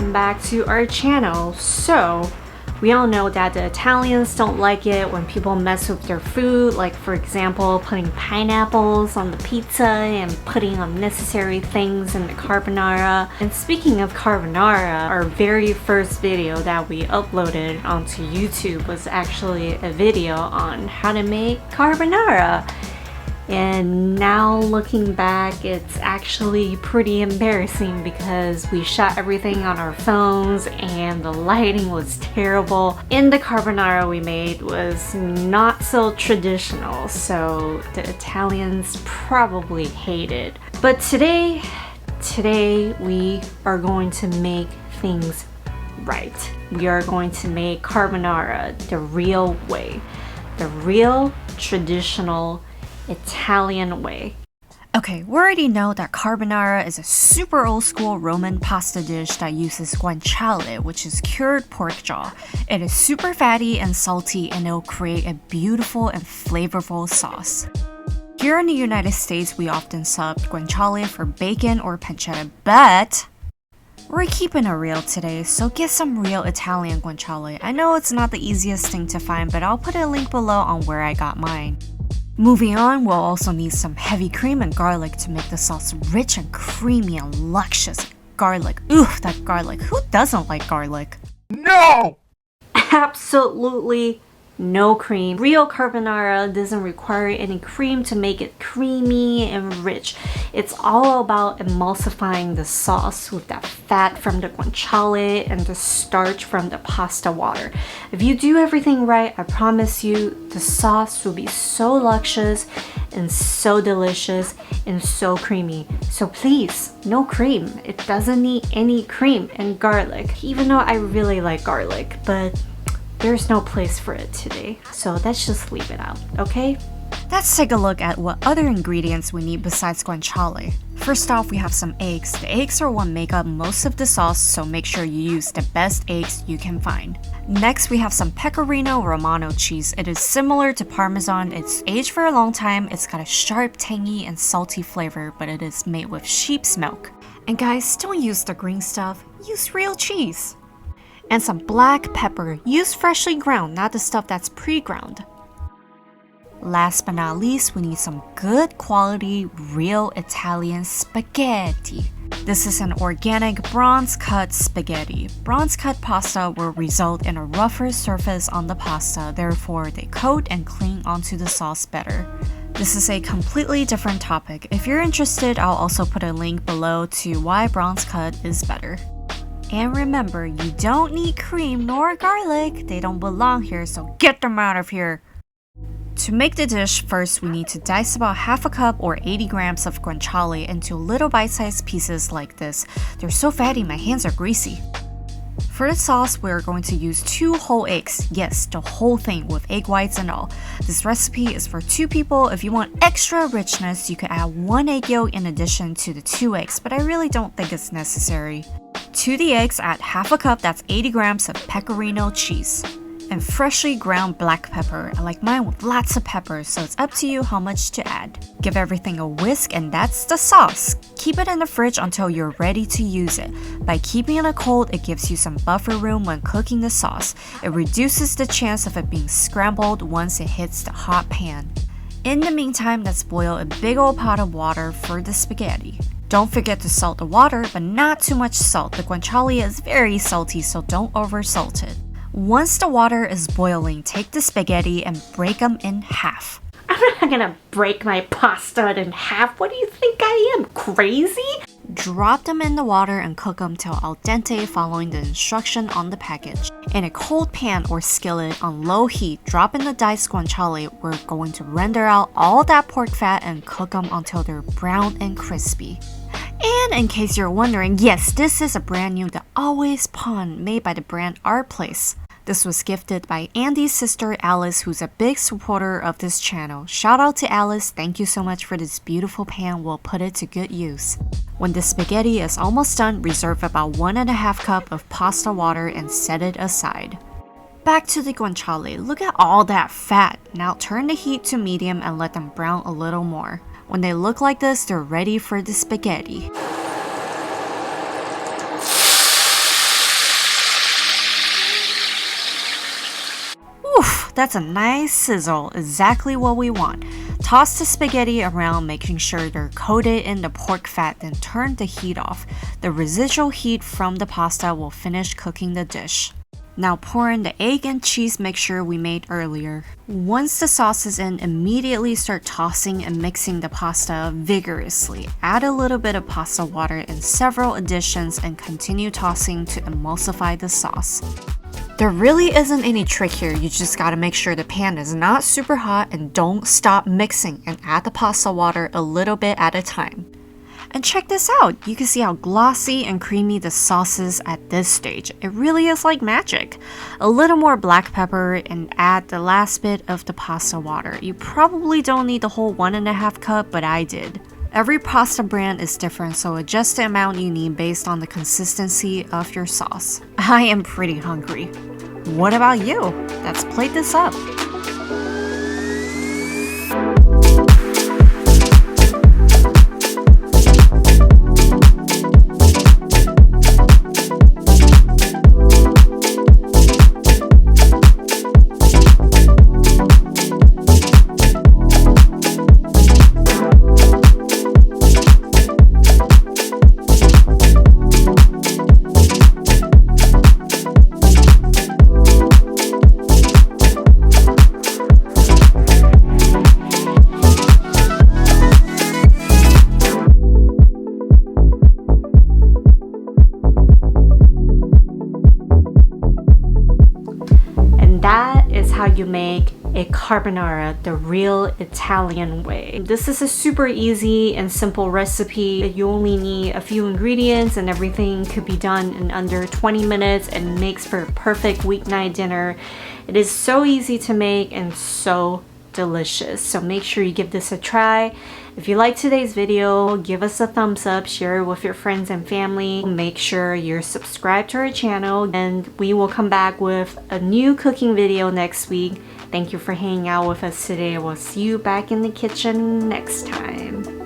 welcome back to our channel. So we all know that the Italians don't like it when people mess with their food, like for example putting pineapples on the pizza and putting unnecessary things in the carbonara. And speaking of carbonara, our very first video that we uploaded onto YouTube was actually a video on how to make carbonara. And now looking back, it's actually pretty embarrassing because we shot everything on our phones and the lighting was terrible. And the carbonara we made was not so traditional, so the Italians probably hate it. But today we are going to make things right. We are going to make carbonara the real way. The real traditional Italian way. Okay, we already know that carbonara is a super old school Roman pasta dish that uses guanciale, which is cured pork jaw. It is super fatty and salty, and it'll create a beautiful and flavorful sauce. Here in the United States, we often sub guanciale for bacon or pancetta, but we're keeping it real today, so get some real Italian guanciale. I know it's not the easiest thing to find, but I'll put a link below on where I got mine. Moving on, we'll also need some heavy cream and garlic to make the sauce rich and creamy and luscious. Garlic. Ooh, that garlic. Who doesn't like garlic? No! Absolutely no cream. Real carbonara doesn't require any cream to make it creamy and rich. It's all about emulsifying the sauce with that fat from the guanciale and the starch from the pasta water. If you do everything right, I promise you the sauce will be so luscious and so delicious and so creamy. So please, no cream. It doesn't need any cream and garlic, even though I really like garlic, but there's no place for it today, so let's just leave it out, okay? Let's take a look at what other ingredients we need besides guanciale. First off, we have some eggs. The eggs are what make up most of the sauce, so make sure you use the best eggs you can find. Next, we have some Pecorino Romano cheese. It is similar to Parmesan. It's aged for a long time. It's got a sharp, tangy, and salty flavor, but it is made with sheep's milk. And guys, don't use the green stuff. Use real cheese. And some black pepper. Use freshly ground, not the stuff that's pre-ground. Last but not least, we need some good quality, real Italian spaghetti. This is an organic bronze-cut spaghetti. Bronze-cut pasta will result in a rougher surface on the pasta, therefore they coat and cling onto the sauce better. This is a completely different topic. If you're interested, I'll also put a link below to why bronze-cut is better. And remember, you don't need cream nor garlic. They don't belong here, so get them out of here. To make the dish, first we need to dice about half a cup or 80 grams of guanciale into little bite-sized pieces like this. They're so fatty, my hands are greasy. For the sauce, we're going to use 2 whole eggs. Yes, the whole thing with egg whites and all. This recipe is for 2 people. If you want extra richness, you could add 1 egg yolk in addition to the 2 eggs, but I really don't think it's necessary. To the eggs, add half a cup, that's 80 grams of Pecorino cheese. And freshly ground black pepper. I like mine with lots of pepper, so it's up to you how much to add. Give everything a whisk and that's the sauce. Keep it in the fridge until you're ready to use it. By keeping it cold, it gives you some buffer room when cooking the sauce. It reduces the chance of it being scrambled once it hits the hot pan. In the meantime, let's boil a big old pot of water for the spaghetti. Don't forget to salt the water, but not too much salt. The guanciale is very salty, so don't over salt it. Once the water is boiling, take the spaghetti and break them in half. I'm not gonna break my pasta in half. What do you think I am, crazy? Drop them in the water and cook them till al dente following the instruction on the package. In a cold pan or skillet on low heat, drop in the diced guanciale. We're going to render out all that pork fat and cook them until they're brown and crispy. And in case you're wondering, yes, this is a brand new The Always Pun made by the brand Our Place. This was gifted by Andy's sister Alice, who's a big supporter of this channel. Shout out to Alice, thank you so much for this beautiful pan, we'll put it to good use. When the spaghetti is almost done, reserve about 1.5 cups of pasta water and set it aside. Back to the guanciale, look at all that fat. Now turn the heat to medium and let them brown a little more. When they look like this, they're ready for the spaghetti. that's a nice sizzle, exactly what we want. Toss the spaghetti around, making sure they're coated in the pork fat, then turn the heat off. The residual heat from the pasta will finish cooking the dish. Now pour in the egg and cheese mixture we made earlier. Once the sauce is in, immediately start tossing and mixing the pasta vigorously. Add a little bit of pasta water and several additions and continue tossing to emulsify the sauce. There really isn't any trick here, you just gotta make sure the pan is not super hot and don't stop mixing, and add the pasta water a little bit at a time. And check this out, you can see how glossy and creamy the sauce is at this stage. It really is like magic. A little more black pepper and add the last bit of the pasta water. You probably don't need the whole 1.5 cup, but I did. Every pasta brand is different, so adjust the amount you need based on the consistency of your sauce. I am pretty hungry. What about you? Let's plate this up. That is how you make a carbonara the real Italian way. This is a super easy and simple recipe. You only need a few ingredients and everything could be done in under 20 minutes and makes for a perfect weeknight dinner. It is so easy to make and so delicious. So make sure you give this a try. If you like today's video, give us a thumbs up, share it with your friends and family. Make sure you're subscribed to our channel, and we will come back with a new cooking video next week. Thank you for hanging out with us today. We'll see you back in the kitchen next time.